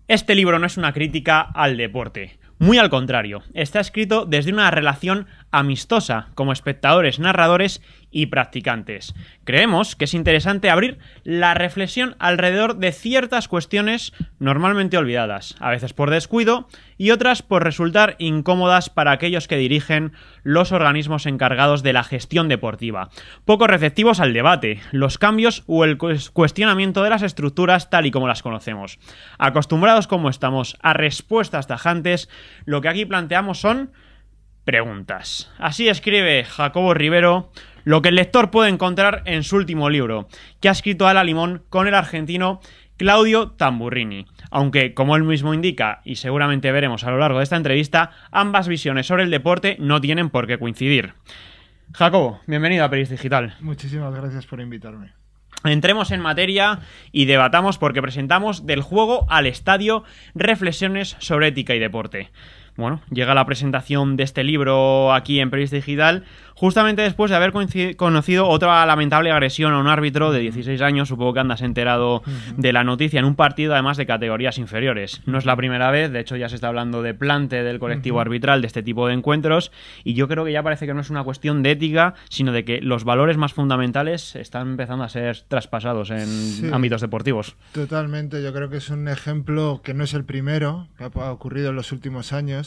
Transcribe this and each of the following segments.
Este libro no es una crítica al deporte. Muy al contrario, está escrito desde una relación amistosa como espectadores, narradores y practicantes. Creemos que es interesante abrir la reflexión alrededor de ciertas cuestiones normalmente olvidadas, a veces por descuido y otras por resultar incómodas para aquellos que dirigen los organismos encargados de la gestión deportiva, poco receptivos al debate, los cambios o el cuestionamiento de las estructuras tal y como las conocemos. Acostumbrados como estamos a respuestas tajantes, lo que aquí planteamos son preguntas. Así escribe Jacobo Rivero lo que el lector puede encontrar en su último libro, que ha escrito a la limón con el argentino Claudio Tamburrini. Aunque, como él mismo indica, y seguramente veremos a lo largo de esta entrevista, ambas visiones sobre el deporte no tienen por qué coincidir. Jacobo, bienvenido a Peris Digital. Muchísimas gracias por invitarme. Entremos en materia y debatamos porque presentamos Del juego al estadio, reflexiones sobre ética y deporte. Bueno, llega la presentación de este libro aquí en Peris Digital justamente después de haber conocido otra lamentable agresión a un árbitro de 16 años. Supongo que andas enterado de la noticia en un partido además de categorías inferiores. No es la primera vez, de hecho ya se está hablando de plante del colectivo arbitral de este tipo de encuentros y yo creo que ya parece que no es una cuestión de ética, sino de que los valores más fundamentales están empezando a ser traspasados en ámbitos deportivos. Totalmente, yo creo que es un ejemplo que no es el primero que ha ocurrido en los últimos años.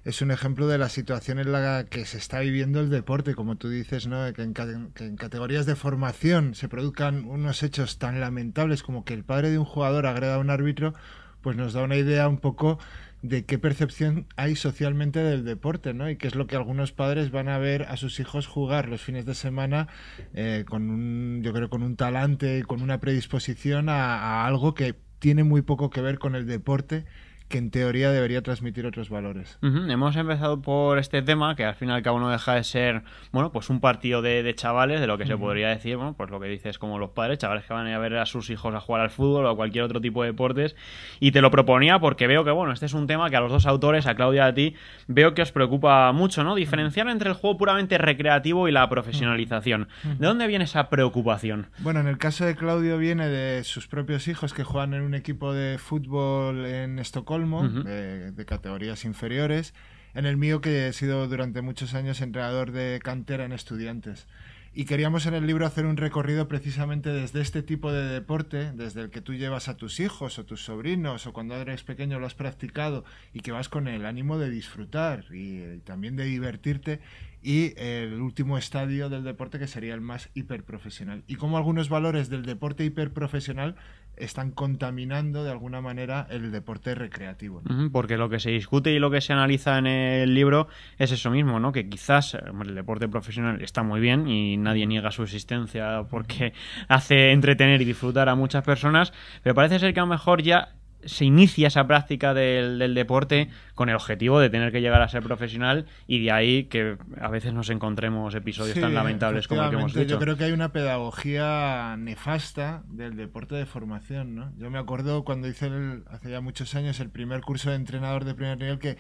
Es un ejemplo de la situación en la que se está viviendo el deporte, como tú dices, ¿no? Que en categorías de formación se produzcan unos hechos tan lamentables como que el padre de un jugador agreda a un árbitro, pues nos da una idea un poco de qué percepción hay socialmente del deporte, ¿no? Y qué es lo que algunos padres van a ver a sus hijos jugar los fines de semana yo creo con un talante y con una predisposición a algo que tiene muy poco que ver con el deporte, que en teoría debería transmitir otros valores. Hemos empezado por este tema, que al fin y al cabo no deja de ser, bueno, pues un partido de chavales, de lo que se podría decir, bueno, pues lo que dices como los padres, chavales que van a ir a ver a sus hijos a jugar al fútbol o a cualquier otro tipo de deportes, y te lo proponía porque veo que, bueno, este es un tema que a los dos autores, a Claudia y a ti, veo que os preocupa mucho, ¿no? Diferenciar entre el juego puramente recreativo y la profesionalización. ¿De dónde viene esa preocupación? Bueno, en el caso de Claudio viene de sus propios hijos que juegan en un equipo de fútbol en Estocolmo, de categorías inferiores. En el mío, que he sido durante muchos años entrenador de cantera en Estudiantes. Y queríamos en el libro hacer un recorrido precisamente desde este tipo de deporte, desde el que tú llevas a tus hijos o tus sobrinos, o cuando eres pequeño lo has practicado y que vas con el ánimo de disfrutar y también de divertirte, y el último estadio del deporte, que sería el más hiperprofesional. Y cómo algunos valores del deporte hiperprofesional están contaminando de alguna manera el deporte recreativo, ¿no? Porque lo que se discute y lo que se analiza en el libro es eso mismo, ¿no? Que quizás el deporte profesional está muy bien y nadie niega su existencia porque hace entretener y disfrutar a muchas personas, pero parece ser que a lo mejor ya se inicia esa práctica del deporte con el objetivo de tener que llegar a ser profesional, y de ahí que a veces nos encontremos episodios tan lamentables como el que hemos dicho. Yo creo que hay una pedagogía nefasta del deporte de formación, ¿no? Yo me acuerdo cuando hice hace ya muchos años el primer curso de entrenador de primer nivel, que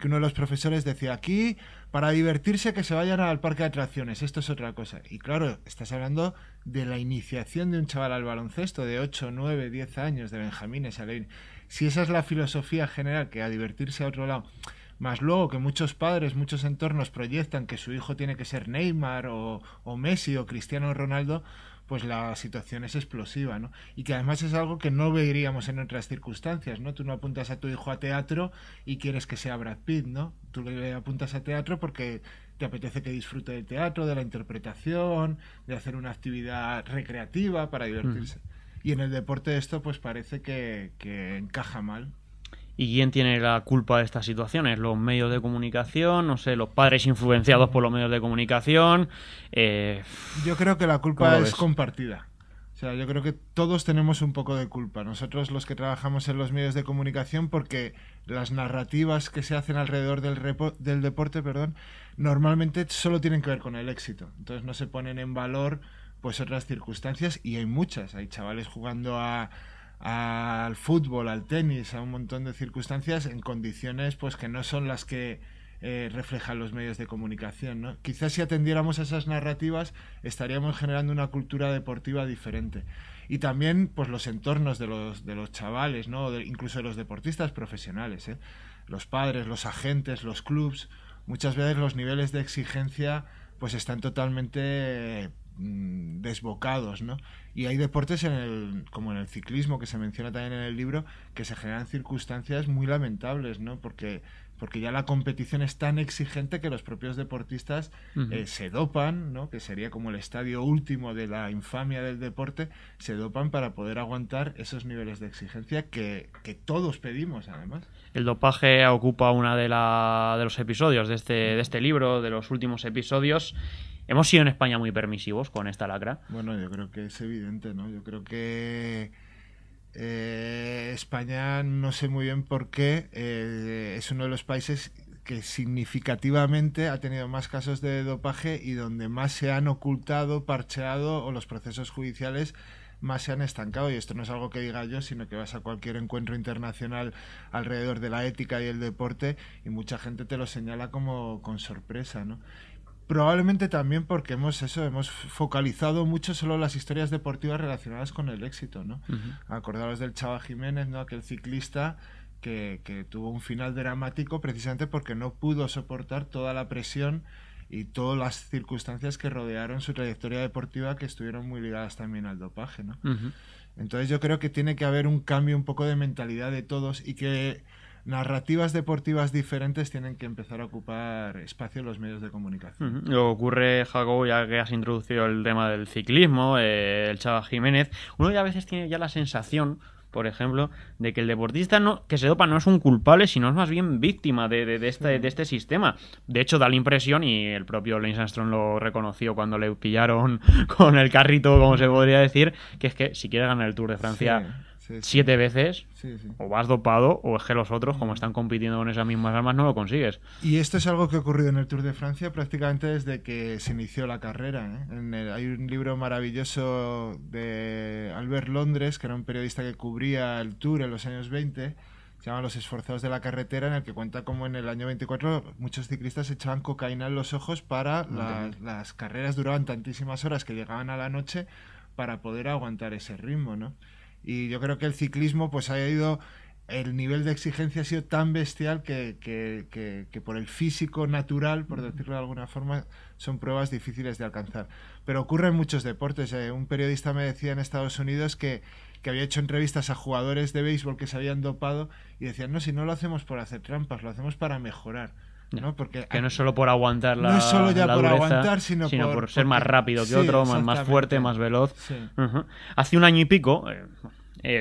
uno de los profesores decía: aquí, para divertirse, que se vayan al parque de atracciones, esto es otra cosa. Y claro, estás hablando de la iniciación de un chaval al baloncesto de 8, 9, 10 años, de benjamines. Si esa es la filosofía general, que a divertirse a otro lado, más luego que muchos padres, muchos entornos proyectan que su hijo tiene que ser Neymar o Messi o Cristiano Ronaldo, pues la situación es explosiva, ¿no? Y que además es algo que no veríamos en otras circunstancias, ¿no? Tú no apuntas a tu hijo a teatro y quieres que sea Brad Pitt, ¿no? Tú le apuntas a teatro porque te apetece que disfrute del teatro, de la interpretación, de hacer una actividad recreativa para divertirse. Y en el deporte esto pues parece que encaja mal. ¿Y quién tiene la culpa de estas situaciones? ¿Los medios de comunicación? No sé, los padres influenciados por los medios de comunicación. Yo creo que la culpa es compartida. O sea, yo creo que todos tenemos un poco de culpa. Nosotros, los que trabajamos en los medios de comunicación, porque las narrativas que se hacen alrededor del deporte, normalmente solo tienen que ver con el éxito. Entonces no se ponen en valor pues otras circunstancias, y hay muchas. Hay chavales jugando al fútbol, al tenis, a un montón de circunstancias en condiciones pues que no son las que reflejan los medios de comunicación, ¿no? Quizás si atendiéramos a esas narrativas estaríamos generando una cultura deportiva diferente. Y también pues los entornos de los chavales, ¿no? Incluso de los deportistas profesionales, ¿eh? Los padres, los agentes, los clubs, muchas veces los niveles de exigencia pues están totalmente desbocados, ¿no? Y hay deportes como en el ciclismo, que se menciona también en el libro, que se generan circunstancias muy lamentables, ¿no? Porque ya la competición es tan exigente que los propios deportistas se dopan, ¿no? Que sería como el estadio último de la infamia del deporte, se dopan para poder aguantar esos niveles de exigencia que todos pedimos, además. El dopaje ocupa uno de los episodios de este libro, de los últimos episodios. Hemos sido en España muy permisivos con esta lacra. Bueno, yo creo que es evidente, ¿no? Yo creo que España, no sé muy bien por qué, es uno de los países que significativamente ha tenido más casos de dopaje y donde más se han ocultado, parcheado, o los procesos judiciales más se han estancado. Y esto no es algo que diga yo, sino que vas a cualquier encuentro internacional alrededor de la ética y el deporte y mucha gente te lo señala como con sorpresa, ¿no? Probablemente también porque hemos focalizado mucho solo las historias deportivas relacionadas con el éxito, ¿no? Acordaros del Chava Jiménez, ¿no? Aquel ciclista que tuvo un final dramático precisamente porque no pudo soportar toda la presión y todas las circunstancias que rodearon su trayectoria deportiva, que estuvieron muy ligadas también al dopaje, ¿no? Entonces yo creo que tiene que haber un cambio un poco de mentalidad de todos y que narrativas deportivas diferentes tienen que empezar a ocupar espacio en los medios de comunicación. Lo que ocurre, Jacobo, ya que has introducido el tema del ciclismo, el Chava Jiménez, uno ya a veces tiene ya la sensación, por ejemplo, de que el deportista que se dopa no es un culpable, sino es más bien víctima de este sistema. De hecho, da la impresión, y el propio Lance Armstrong lo reconoció cuando le pillaron con el carrito, como se podría decir, que es que si quiere ganar el Tour de Francia... Sí. 7 veces, o vas dopado, o es que los otros, como están compitiendo con esas mismas armas, no lo consigues. Y esto es algo que ha ocurrido en el Tour de Francia prácticamente desde que se inició la carrera, ¿eh? Hay un libro maravilloso de Albert Londres, que era un periodista que cubría el Tour en los años 20, se llama Los esforzados de la carretera, en el que cuenta cómo en el año 24 muchos ciclistas echaban cocaína en los ojos para las carreras duraban tantísimas horas que llegaban a la noche para poder aguantar ese ritmo, ¿no? Y yo creo que el ciclismo pues el nivel de exigencia ha sido tan bestial que por el físico natural, por decirlo de alguna forma, son pruebas difíciles de alcanzar. Pero ocurre en muchos deportes. Un periodista me decía en Estados Unidos que había hecho entrevistas a jugadores de béisbol que se habían dopado y decían, no, si no lo hacemos por hacer trampas, lo hacemos para mejorar, ¿no? Porque que no es solo por aguantar no es solo ya por dureza, aguantar, sino por ser más rápido que otro, más fuerte, más veloz. Sí. Hace un año y pico...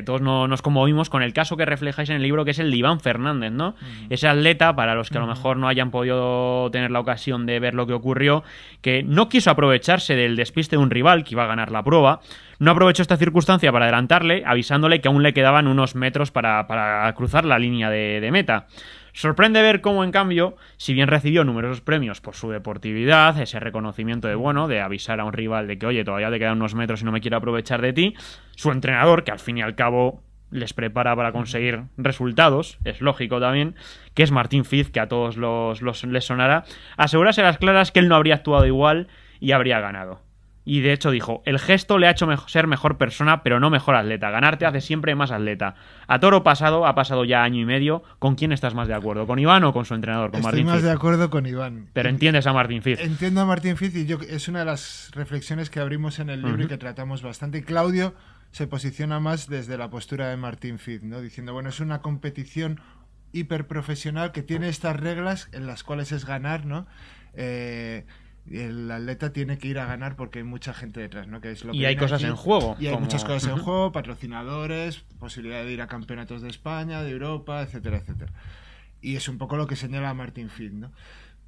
todos nos conmovimos con el caso que reflejáis en el libro, que es el de Iván Fernández, ¿no? Ese atleta, para los que a lo mejor no hayan podido tener la ocasión de ver lo que ocurrió, que no quiso aprovecharse del despiste de un rival que iba a ganar la prueba, no aprovechó esta circunstancia para adelantarle, avisándole que aún le quedaban unos metros para cruzar la línea de meta. Sorprende ver cómo, en cambio, si bien recibió numerosos premios por su deportividad, ese reconocimiento de avisar a un rival de que, oye, todavía te quedan unos metros y no me quiero aprovechar de ti, su entrenador, que al fin y al cabo les prepara para conseguir resultados, es lógico también, que es Martín Fiz, que a todos les sonará, asegurase a las claras que él no habría actuado igual y habría ganado. Y de hecho dijo, el gesto le ha hecho ser mejor persona, pero no mejor atleta. Ganarte hace siempre más atleta. A toro pasado, ha pasado ya año y medio. ¿Con quién estás más de acuerdo? ¿Con Iván o con su entrenador? Con Martín Fiz. Estoy más de acuerdo con Iván. Pero entiendes a Martín Fiz. Entiendo a Martín Fiz y es una de las reflexiones que abrimos en el libro y que tratamos bastante. Y Claudio se posiciona más desde la postura de Martín Fiz, ¿no? Diciendo, bueno, es una competición hiperprofesional que tiene estas reglas en las cuales es ganar, ¿no? El atleta tiene que ir a ganar porque hay mucha gente detrás, ¿no? Que es lo que hay cosas en juego. Y hay muchas cosas en juego, patrocinadores, posibilidad de ir a campeonatos de España, de Europa, etcétera, etcétera. Y es un poco lo que señala Martín Fiz, ¿no?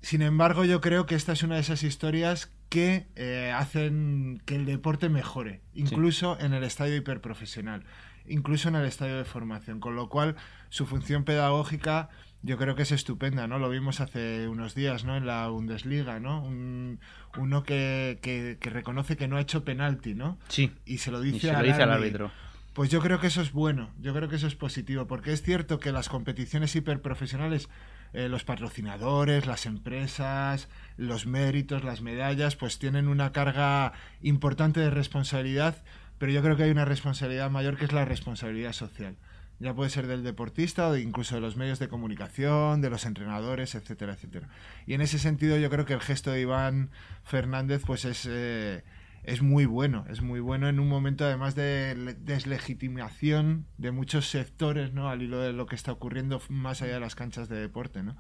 Sin embargo, yo creo que esta es una de esas historias que hacen que el deporte mejore, incluso en el estadio hiperprofesional, incluso en el estadio de formación, con lo cual su función pedagógica yo creo que es estupenda, ¿no? Lo vimos hace unos días, ¿no? En la Bundesliga, ¿no? Uno que reconoce que no ha hecho penalti, ¿no? Sí. Y se lo dice al árbitro. Pues yo creo que eso es bueno, yo creo que eso es positivo, porque es cierto que las competiciones hiperprofesionales los patrocinadores, las empresas, los méritos, las medallas, pues tienen una carga importante de responsabilidad, pero yo creo que hay una responsabilidad mayor, que es la responsabilidad social. Ya puede ser del deportista o incluso de los medios de comunicación, de los entrenadores, etcétera, etcétera. Y en ese sentido yo creo que el gesto de Iván Fernández pues es muy bueno en un momento además de deslegitimación de muchos sectores, ¿no? Al hilo de lo que está ocurriendo más allá de las canchas de deporte, ¿no?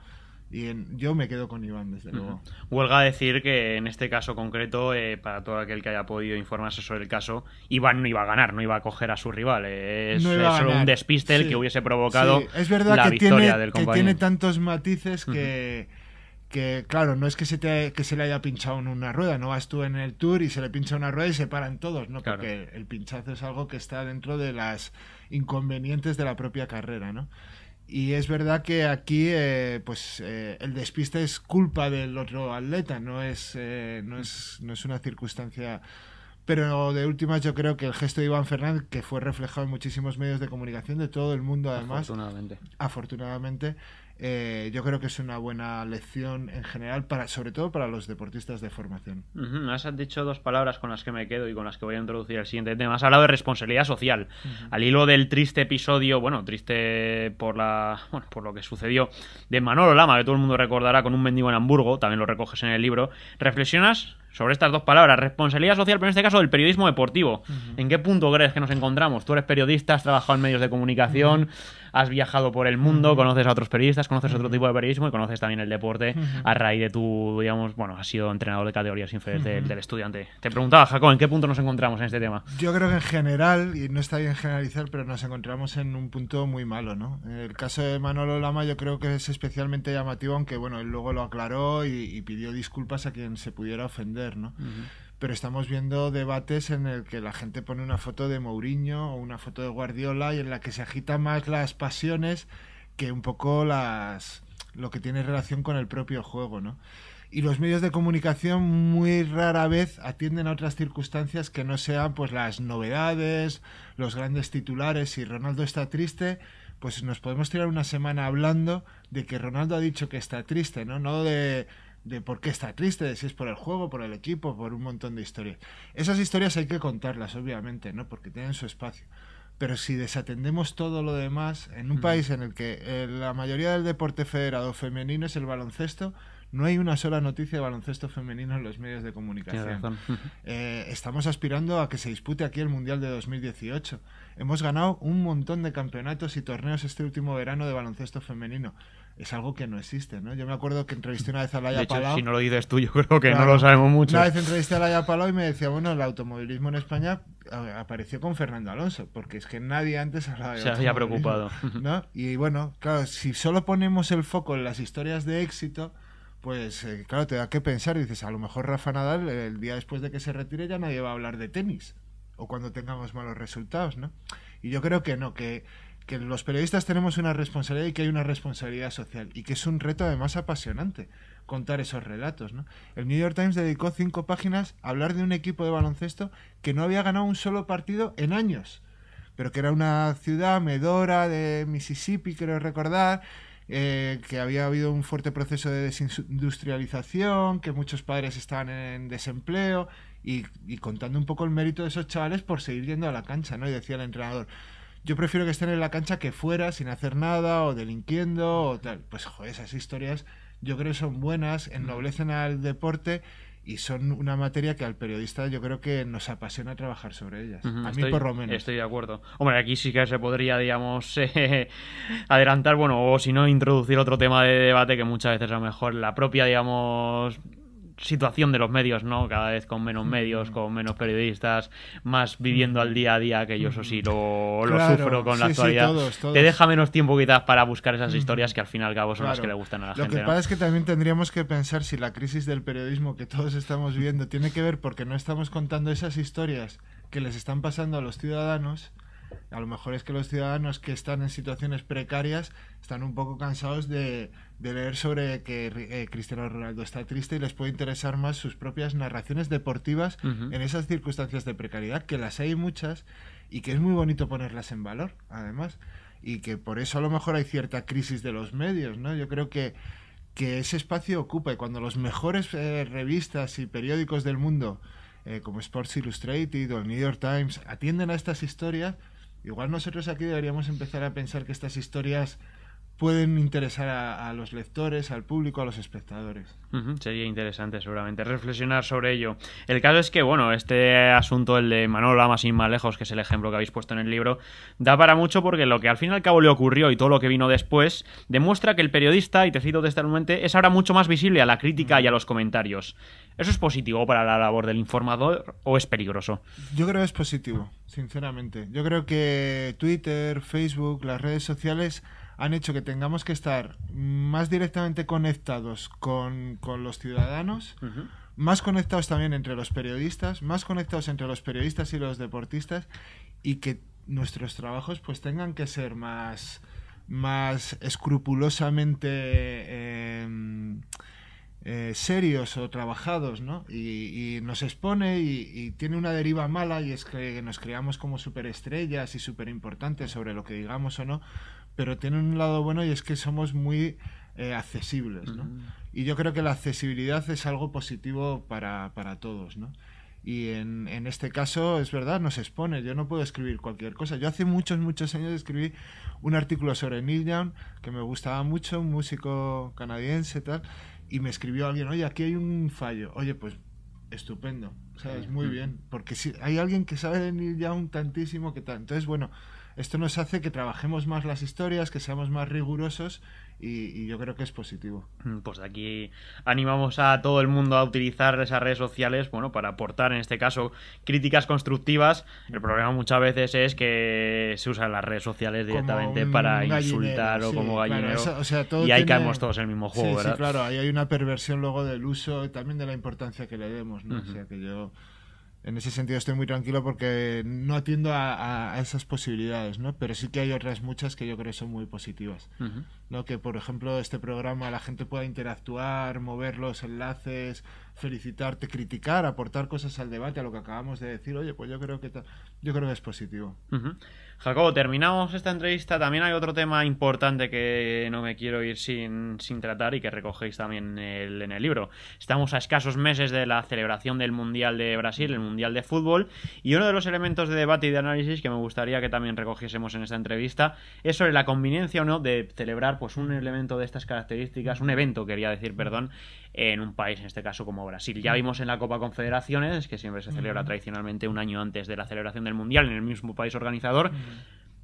Yo me quedo con Iván, desde luego. Huelga decir que en este caso concreto, para todo aquel que haya podido informarse sobre el caso, Iván no iba a ganar, no iba a coger a su rival. Es solo un despiste el que hubiese provocado es verdad la que victoria del compañero. Que tiene tantos matices que claro, no es que se le haya pinchado en una rueda, no vas tú en el Tour y se le pincha una rueda y se paran todos, ¿no? Claro. Porque el pinchazo es algo que está dentro de las inconvenientes de la propia carrera, ¿no? Y es verdad que aquí el despiste es culpa del otro atleta, no es una circunstancia. Pero de últimas yo creo que el gesto de Iván Fernández, que fue reflejado en muchísimos medios de comunicación de todo el mundo además, afortunadamente, yo creo que es una buena lección en general, sobre todo para los deportistas de formación. Has dicho dos palabras con las que me quedo y con las que voy a introducir el siguiente tema. Has hablado de responsabilidad social. Al hilo del triste episodio, triste por lo que sucedió, de Manolo Lama, que todo el mundo recordará, con un mendigo en Hamburgo, también lo recoges en el libro, reflexionas sobre estas dos palabras, responsabilidad social, pero en este caso del periodismo deportivo. ¿En qué punto crees que nos encontramos? Tú eres periodista, has trabajado en medios de comunicación, has viajado por el mundo, conoces a otros periodistas, conoces otro tipo de periodismo y conoces también el deporte a raíz de tu, has sido entrenador de categorías inferiores del Estudiante. Te preguntaba, Jacob, ¿en qué punto nos encontramos en este tema? Yo creo que en general, y no está bien generalizar, pero nos encontramos en un punto muy malo, ¿no? El caso de Manolo Lama yo creo que es especialmente llamativo, aunque él luego lo aclaró y pidió disculpas a quien se pudiera ofender, ¿no? Pero estamos viendo debates en el que la gente pone una foto de Mourinho o una foto de Guardiola y en la que se agitan más las pasiones que un poco lo que tiene relación con el propio juego, ¿no? Y los medios de comunicación muy rara vez atienden a otras circunstancias que no sean pues las novedades, los grandes titulares. Si Ronaldo está triste, pues nos podemos tirar una semana hablando de que Ronaldo ha dicho que está triste, no de por qué está triste, de si es por el juego, por el equipo, por un montón de historias. Esas historias hay que contarlas, obviamente, ¿no? Porque tienen su espacio. Pero si desatendemos todo lo demás, en un país en el que la mayoría del deporte federado femenino es el baloncesto, no hay una sola noticia de baloncesto femenino en los medios de comunicación. Estamos aspirando a que se dispute aquí el Mundial de 2018. Hemos ganado un montón de campeonatos y torneos este último verano de baloncesto femenino. Es algo que no existe, ¿no? Yo me acuerdo que entrevisté una vez a Laia Palau. Si no lo dices tú, yo creo que no lo sabemos mucho. Una vez entrevisté a Laia Palau y me decía, el automovilismo en España apareció con Fernando Alonso, porque es que nadie antes hablaba de se había preocupado, ¿no? Y claro, si solo ponemos el foco en las historias de éxito, pues claro, te da que pensar y dices, a lo mejor Rafa Nadal, el día después de que se retire, ya nadie va a hablar de tenis, o cuando tengamos malos resultados, ¿no? Y yo creo que no, que los periodistas tenemos una responsabilidad y que hay una responsabilidad social y que es un reto además apasionante contar esos relatos, ¿no? El New York Times dedicó 5 páginas a hablar de un equipo de baloncesto que no había ganado un solo partido en años, pero que era una ciudad, Medora, de Mississippi, creo recordar, que había habido un fuerte proceso de desindustrialización, que muchos padres estaban en desempleo y contando un poco el mérito de esos chavales por seguir yendo a la cancha, ¿no? Y decía el entrenador, yo prefiero que estén en la cancha que fuera, sin hacer nada, o delinquiendo, o tal. Pues, joder, esas historias yo creo que son buenas, ennoblecen al deporte y son una materia que al periodista yo creo que nos apasiona trabajar sobre ellas. A mí por lo menos. Estoy de acuerdo. Hombre, aquí sí que se podría, adelantar, o si no, introducir otro tema de debate que muchas veces a lo mejor la propia, situación de los medios, ¿no? Cada vez con menos medios, con menos periodistas, más viviendo al día a día, que yo eso sí lo sufro con la actualidad. Todos. Te deja menos tiempo quizás para buscar esas historias que al fin y al cabo son las que le gustan a la gente. Lo que pasa es que también tendríamos que pensar si la crisis del periodismo que todos estamos viviendo tiene que ver porque no estamos contando esas historias que les están pasando a los ciudadanos. A lo mejor es que los ciudadanos que están en situaciones precarias están un poco cansados de leer sobre que Cristiano Ronaldo está triste y les puede interesar más sus propias narraciones deportivas en esas circunstancias de precariedad, que las hay muchas y que es muy bonito ponerlas en valor, además. y que por eso a lo mejor hay cierta crisis de los medios, ¿no? Yo creo que ese espacio ocupa, y cuando los mejores revistas y periódicos del mundo, como Sports Illustrated o el New York Times, atienden a estas historias, igual nosotros aquí deberíamos empezar a pensar que estas historias pueden interesar a los lectores, al público, a los espectadores. Sería interesante seguramente reflexionar sobre ello. El caso es que, bueno, este asunto, el de Manolo Lama sin más lejos, que es el ejemplo que habéis puesto en el libro, da para mucho porque lo que al fin y al cabo le ocurrió y todo lo que vino después demuestra que el periodista, y te cito textualmente, es ahora mucho más visible a la crítica y a los comentarios. ¿Eso es positivo para la labor del informador o es peligroso? Yo creo que es positivo, sinceramente. Yo creo que Twitter, Facebook, las redes sociales han hecho que tengamos que estar más directamente conectados con los ciudadanos, más conectados también entre los periodistas, más conectados entre los periodistas y los deportistas, y que nuestros trabajos pues tengan que ser más escrupulosamente serios o trabajados, ¿no? Y nos expone y tiene una deriva mala, y es que nos creamos como superestrellas y superimportantes sobre lo que digamos o no, pero tiene un lado bueno, y es que somos muy accesibles, ¿no? Y yo creo que la accesibilidad es algo positivo para todos, ¿no? Y en este caso, es verdad, nos expone. Yo no puedo escribir cualquier cosa. Yo hace muchos años escribí un artículo sobre Neil Young, que me gustaba mucho, un músico canadiense, tal, y me escribió alguien, oye, aquí hay un fallo. Oye, pues estupendo, ¿sabes? Muy bien, porque si hay alguien que sabe de Neil Young tantísimo, que tal. Entonces, bueno, esto nos hace que trabajemos más las historias, que seamos más rigurosos, y yo creo que es positivo. Pues de aquí animamos a todo el mundo a utilizar esas redes sociales, bueno, para aportar, en este caso, críticas constructivas. El problema muchas veces es que se usan las redes sociales directamente para insultar o como gallinero, claro, o sea, y ahí caemos todos en el mismo juego, ¿verdad? Sí, claro, ahí hay una perversión luego del uso y también de la importancia que le demos, ¿no? O sea, que yo en ese sentido estoy muy tranquilo porque no atiendo a esas posibilidades, ¿no? Pero sí que hay otras muchas que yo creo son muy positivas, ¿no? Que, por ejemplo, este programa la gente pueda interactuar, mover los enlaces, felicitarte, criticar, aportar cosas al debate, a lo que acabamos de decir. Oye, pues yo creo que es positivo. Jacobo, terminamos esta entrevista. También hay otro tema importante que no me quiero ir sin tratar y que recogéis también en el libro. Estamos a escasos meses de la celebración del Mundial de Brasil, el Mundial de Fútbol, y uno de los elementos de debate y de análisis que me gustaría que también recogiésemos en esta entrevista es sobre la conveniencia o no de celebrar pues un elemento de estas características, un evento, quería decir, perdón, en un país, en este caso como Brasil. Ya vimos en la Copa Confederaciones, que siempre se celebra tradicionalmente un año antes de la celebración del Mundial en el mismo país organizador.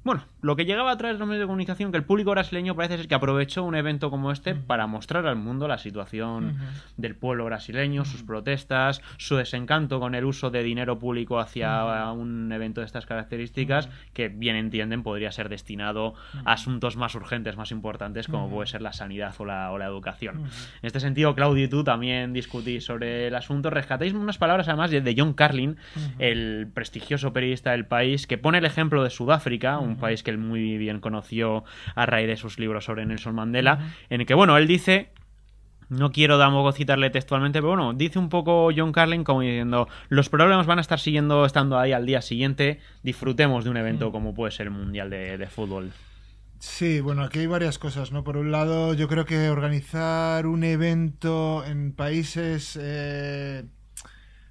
Bueno, lo que llegaba a través de los medios de comunicación, que el público brasileño parece ser que aprovechó un evento como este para mostrar al mundo la situación del pueblo brasileño, sus protestas, su desencanto con el uso de dinero público hacia un evento de estas características, que bien entienden podría ser destinado a asuntos más urgentes, más importantes, como puede ser la sanidad o la educación. En este sentido, Claudio y tú también discutís sobre el asunto. Rescatáis unas palabras además de John Carlin, el prestigioso periodista del país, que pone el ejemplo de Sudáfrica, un país que él muy bien conoció a raíz de sus libros sobre Nelson Mandela, en el que, bueno, él dice, no quiero tampoco citarle textualmente, pero bueno, dice un poco John Carlin como diciendo, los problemas van a estar estando ahí al día siguiente, disfrutemos de un evento como puede ser el Mundial de Fútbol. Sí, bueno, aquí hay varias cosas, ¿no? Por un lado, yo creo que organizar un evento en países...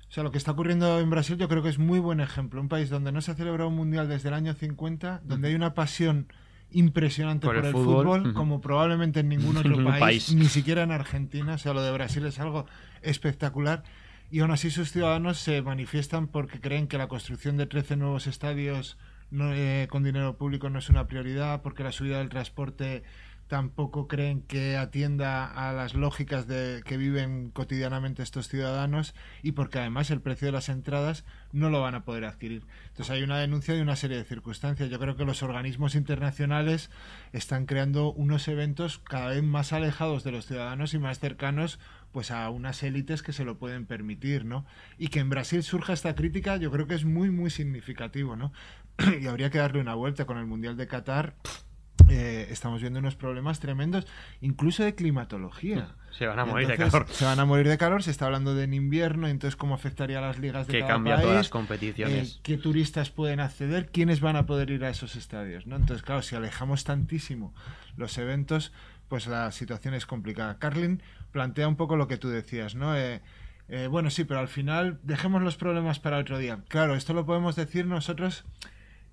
O sea, lo que está ocurriendo en Brasil yo creo que es muy buen ejemplo. Un país donde no se ha celebrado un mundial desde el año 50, donde hay una pasión impresionante por el fútbol, como probablemente en ningún otro país, ni siquiera en Argentina. O sea, lo de Brasil es algo espectacular. Y aún así sus ciudadanos se manifiestan porque creen que la construcción de 13 nuevos estadios con dinero público no es una prioridad, porque la subida del transporte tampoco creen que atienda a las lógicas que viven cotidianamente estos ciudadanos, y porque además el precio de las entradas no lo van a poder adquirir. Entonces hay una denuncia de una serie de circunstancias. Yo creo que los organismos internacionales están creando unos eventos cada vez más alejados de los ciudadanos y más cercanos pues a unas élites que se lo pueden permitir, ¿no? Y que en Brasil surja esta crítica yo creo que es muy significativo, ¿no? Y habría que darle una vuelta con el Mundial de Qatar. estamos viendo unos problemas tremendos, incluso de climatología. Se van a morir de calor. Se van a morir de calor, se está hablando de en invierno, entonces cómo afectaría a las ligas de cada cambia país, todas las competiciones. qué turistas pueden acceder, quiénes van a poder ir a esos estadios, ¿no? Entonces, claro, si alejamos tantísimo los eventos, pues la situación es complicada. Carlin plantea un poco lo que tú decías, ¿no? Bueno, sí, pero al final dejemos los problemas para otro día. Claro, esto lo podemos decir nosotros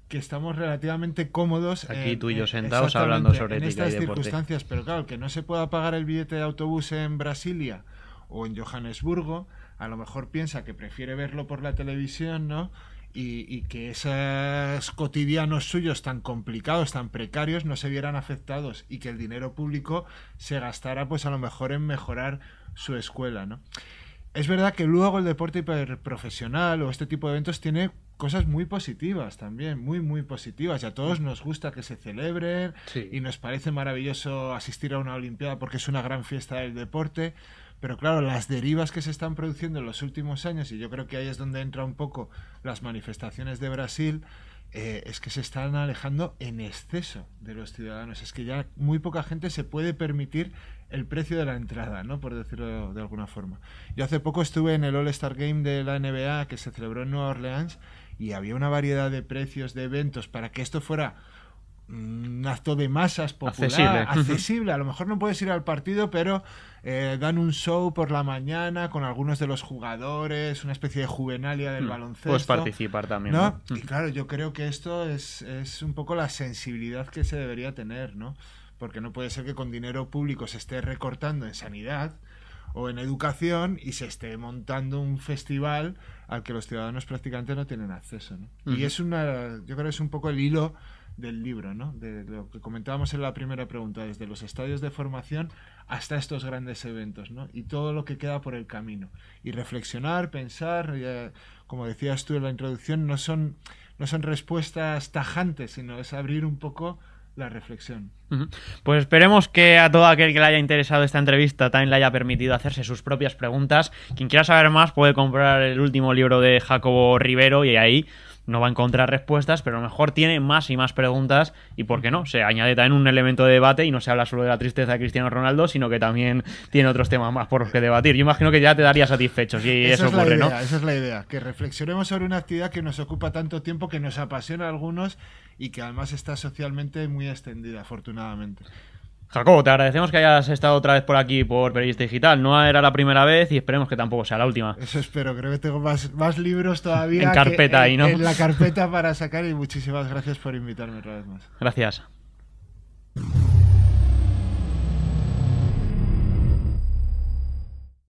que estamos relativamente cómodos aquí tú y yo sentados hablando sobre en ética estas y deporte. circunstancias, pero claro, que no se pueda pagar el billete de autobús en Brasilia o en Johannesburgo, a lo mejor piensa que prefiere verlo por la televisión, ¿no? Y que esos cotidianos suyos tan complicados, tan precarios, no se vieran afectados y que el dinero público se gastara pues a lo mejor en mejorar su escuela, ¿no? Es verdad que luego el deporte hiperprofesional o este tipo de eventos tiene cosas muy positivas también, muy, muy positivas. Y a todos nos gusta que se celebren y nos parece maravilloso asistir a una Olimpiada porque es una gran fiesta del deporte. Pero claro, las derivas que se están produciendo en los últimos años, y yo creo que ahí es donde entra un poco las manifestaciones de Brasil, es que se están alejando en exceso de los ciudadanos. Es que ya muy poca gente se puede permitir el precio de la entrada, ¿no? Por decirlo de alguna forma. Yo hace poco estuve en el All-Star Game de la NBA que se celebró en Nueva Orleans y había una variedad de precios de eventos para que esto fuera un acto de masas popular, accesible. A lo mejor no puedes ir al partido, pero dan un show por la mañana con algunos de los jugadores, una especie de juvenalia del baloncesto. Puedes participar también, ¿no? Y claro, yo creo que esto es un poco la sensibilidad que se debería tener, ¿no? Porque no puede ser que con dinero público se esté recortando en sanidad o en educación y se esté montando un festival al que los ciudadanos prácticamente no tienen acceso, ¿no? Y es yo creo que es un poco el hilo del libro, ¿no? De lo que comentábamos en la primera pregunta, desde los estadios de formación hasta estos grandes eventos, ¿no? Y todo lo que queda por el camino. Y reflexionar, pensar, como decías tú en la introducción, no son respuestas tajantes, sino es abrir un poco la reflexión. Pues esperemos que a todo aquel que le haya interesado esta entrevista también le haya permitido hacerse sus propias preguntas. Quien quiera saber más puede comprar el último libro de Jacobo Rivero y ahí no va a encontrar respuestas, pero a lo mejor tiene más y más preguntas y ¿por qué no? Se añade también un elemento de debate y no se habla solo de la tristeza de Cristiano Ronaldo, sino que también tiene otros temas más por los que debatir. Yo imagino que ya te daría satisfecho si eso ocurre, ¿no? Esa es la idea, que reflexionemos sobre una actividad que nos ocupa tanto tiempo, que nos apasiona a algunos y que además está socialmente muy extendida, afortunadamente. Jacobo, te agradecemos que hayas estado otra vez por aquí por Periodista Digital. No era la primera vez y esperemos que tampoco sea la última. Eso espero, creo que tengo más libros todavía en carpeta ahí, ¿no? En la carpeta para sacar y muchísimas gracias por invitarme otra vez más. Gracias.